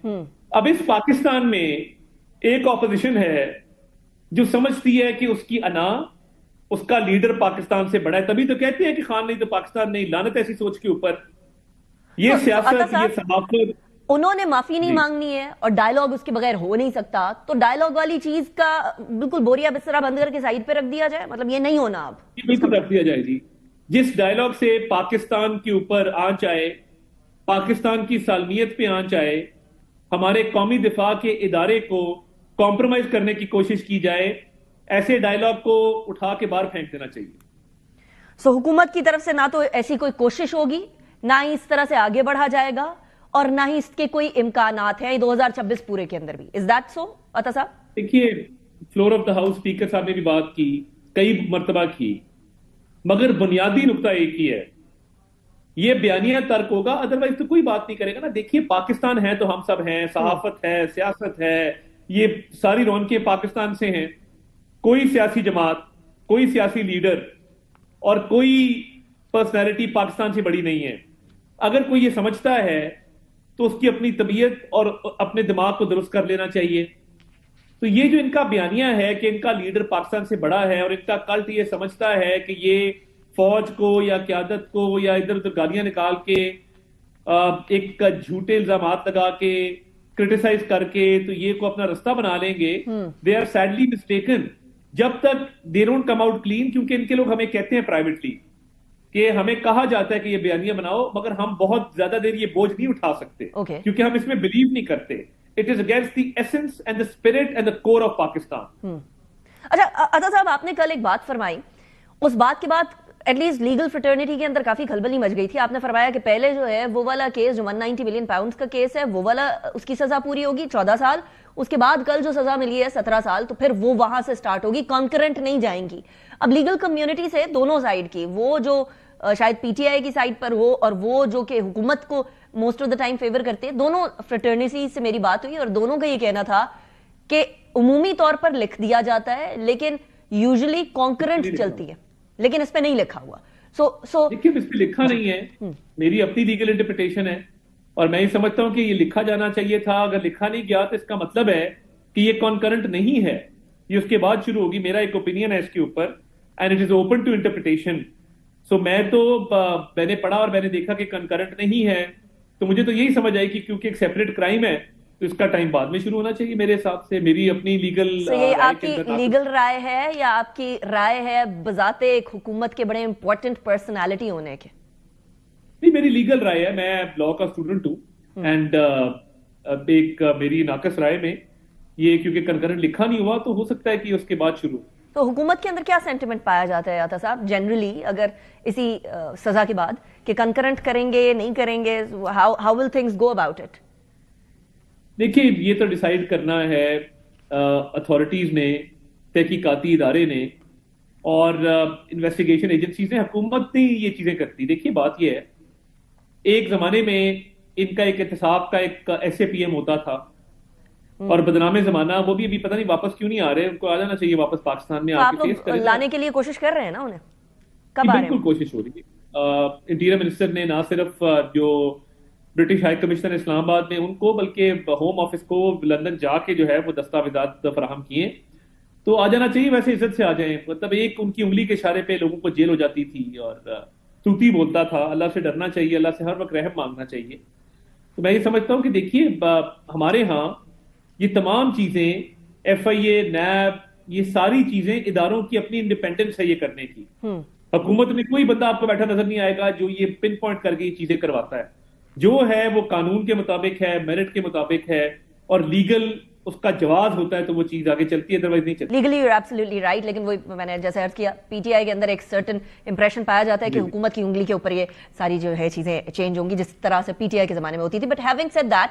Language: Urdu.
اب اس پاکستان میں ایک اپوزیشن ہے جو سمجھتی ہے کہ اس کی انا اس کا لیڈر پاکستان سے بڑا ہے، تبھی تو کہتے ہیں کہ خان نہیں تو پاکستان نہیں، لعنت ایسی سوچ کے اوپر. یہ تو عطا سیاست، یہ صاحب، صحافت. انہوں نے معافی نہیں جی مانگنی ہے اور ڈائلوگ اس کے بغیر ہو نہیں سکتا، تو ڈائلوگ والی چیز کا بالکل بوریا بسترا بند کر کے سائڈ پہ رکھ دیا جائے، مطلب یہ نہیں ہونا اب جی اس کا بالکل مطلب. رکھ دیا جائے جی. جس ڈائلوگ سے پاکستان کے اوپر آنچ آئے، پاکستان کی سالمیت پہ آنچ آئے، ہمارے قومی دفاع کے ادارے کو کمپرومائز کرنے کی کوشش کی جائے، ایسے ڈائلوگ کو اٹھا کے باہر پھینک دینا چاہیے. سو حکومت کی طرف سے نہ تو ایسی کوئی کوشش ہوگی، نہ ہی اس طرح سے آگے بڑھا جائے گا، اور نہ ہی اس کے کوئی امکانات ہیں 2026 پورے کے اندر بھی. Is that so Ata sahab? دیکھیے، floor of the house speaker صاحب نے بھی بات کی، کئی مرتبہ کی، مگر بنیادی نقطہ ایک ہی ہے، یہ بیانیہ ترک ہوگا، ادروائز تو کوئی بات نہیں کرے گا نا. دیکھیے پاکستان ہے تو ہم سب ہیں، صحافت ہے، سیاست ہے، یہ ساری رونقیں پاکستان سے ہیں. کوئی سیاسی جماعت، کوئی سیاسی لیڈر اور کوئی پرسنالٹی پاکستان سے بڑی نہیں ہے. اگر کوئی یہ سمجھتا ہے تو اس کی اپنی طبیعت اور اپنے دماغ کو درست کر لینا چاہیے. تو یہ جو ان کا بیانیہ ہے کہ ان کا لیڈر پاکستان سے بڑا ہے، اور ان کا کلٹ یہ سمجھتا ہے کہ یہ فوج کو یا قیادت کو یا ادھر ادھر گالیاں نکال کے ایک جھوٹے الزامات لگا کے کرٹیسائز کر کے تو یہ کو اپنا رستہ بنا لیں گے، دے آر سیڈلی مسٹیکن. جب تک they don't come out clean, کیونکہ ان کے لوگ ہمیں کہتے ہیں پرائیویٹلی کہ ہمیں کہا جاتا ہے کہ یہ بیانیہ بناؤ، مگر ہم بہت زیادہ دیر یہ بوجھ نہیں اٹھا سکتے کیونکہ ہم اس میں بلیو نہیں کرتے. It is against the essence and the spirit and the core of Pakistan. اچھا عطا صاحب، آپ نے کل ایک بات فرمائی، اس بات کے بعد ایٹ لیسٹ لیگل فریٹرنیٹی کے اندر کافی کھلبلی مچ گئی تھی. آپ نے فرمایا کہ پہلے جو ہے وہ والا کیس جو 190 ملین پاؤنڈز کا کیس ہے، وہ والا اس کی سزا پوری ہوگی 14 سال، اس کے بعد کل جو سزا ملی ہے 17 سال، تو پھر وہ وہاں سے سٹارٹ ہوگی، کانکرنٹ نہیں جائیں گی. اب لیگل کمیونٹی سے دونوں سائیڈ کی، وہ جو شاید پی ٹی آئی کی سائڈ پر ہو اور وہ جو کہ حکومت کو most of the time favour کرتے ہیں، دونوں فریٹرنیٹی سے میری بات ہوئی اور دونوں کا یہ کہنا تھا کہ عمومی طور پر لکھ دیا جاتا ہے لیکن یوزلی کانکرنٹ چلتی ہے، لیکن اس پہ نہیں لکھا ہوا. دیکھیے اس پہ لکھا نہیں ہے، میری اپنی لیگل انٹرپریٹیشن ہے، اور میں یہ سمجھتا ہوں کہ یہ لکھا جانا چاہیے تھا. اگر لکھا نہیں گیا تو اس کا مطلب ہے کہ یہ کانکرنٹ نہیں ہے، یہ اس کے بعد شروع ہوگی. میرا ایک اوپینین ہے اس کے اوپر، and it is open to interpretation. So میں نے پڑھا اور میں نے دیکھا کہ کنکرنٹ نہیں ہے، تو مجھے تو یہی سمجھ آئی کہ کیونکہ ایک سیپریٹ کرائم ہے تو اس کا ٹائم بعد میں شروع ہونا چاہیے میرے حساب سے. میری اپنی لیگل یہ آپ کی لیگل رائے ہے یا آپ کی رائے ہے بذات ایک حکومت کے بڑے امپورٹنٹ پرسنالٹی ہونے کے؟ نہیں، میری لیگل رائے ہے، میں لا کا اسٹوڈنٹ ہوں، اینڈ ایک میری ناقص رائے میں یہ کیونکہ کنکرنٹ لکھا نہیں ہوا تو ہو سکتا ہے کہ اس کے بعد شروع. تو حکومت کے اندر کیا سینٹیمنٹ پایا جاتا ہے عطا صاحب جنرلی اگر اسی سزا کے بعد، کہ کنکرنٹ کریں گے نہیں کریں گے، how will things go about it? دیکھیے یہ تو ڈیسائیڈ کرنا ہے اتھارٹیز نے، تحقیقاتی ادارے نے اور انویسٹیگیشن ایجنسیز نے. حکومت نہیں یہ چیزیں کرتی. دیکھیے بات یہ ہے، ایک زمانے میں ان کا ایک احتساب کا ایک ایس اے پی ایم ہوتا تھا، اور بدنام زمانہ وہ بھی ابھی پتہ نہیں واپس کیوں نہیں آ رہے، ان کو آ جانا چاہیے واپس پاکستان میں. آپ لوگ لانے کے لیے کوشش کر رہے ہیں نا انہیں؟ کب آ رہے ہیں؟ بالکل کوشش ہو رہی ہے. انٹیریئر منسٹر نے نہ صرف جو برٹش ہائی کمشنر اسلام آباد میں ان کو، بلکہ ہوم آفس کو لندن جا کے جو ہے وہ دستاویزات فراہم کیے. تو آ جانا چاہیے، ویسے عزت سے آ جائیں. مطلب ایک ان کی انگلی کے اشارے پہ لوگوں کو جیل ہو جاتی تھی اور توتی بولتا تھا. اللہ سے ڈرنا چاہیے، اللہ سے ہر وقت رحم مانگنا چاہیے. تو میں یہ سمجھتا ہوں کہ دیکھیے ہمارے ہاں یہ تمام چیزیں، ایف آئی اے، نیب، یہ ساری چیزیں اداروں کی اپنی انڈیپینڈنس ہے یہ کرنے کی. حکومت میں کوئی بندہ آپ کو بیٹھا نظر نہیں آئے گا جو یہ پن پوائنٹ کر کے یہ چیزیں کرواتا ہے. جو ہے وہ قانون کے مطابق ہے، میرٹ کے مطابق ہے، اور لیگل اس کا جواز ہوتا ہے تو وہ چیز آگے چلتی ہے، ادروائز نہیں چلتی. Legally you are absolutely right, لیکن وہ میں نے جیسے عرض کیا پی ٹی آئی کے اندر ایک سرٹن امپریشن پایا جاتا ہے کہ حکومت کی انگلی کے اوپر یہ ساری جو ہے چیزیں چینج ہوں گی جس طرح سے پی ٹی آئی کے زمانے میں ہوتی تھی. But having said that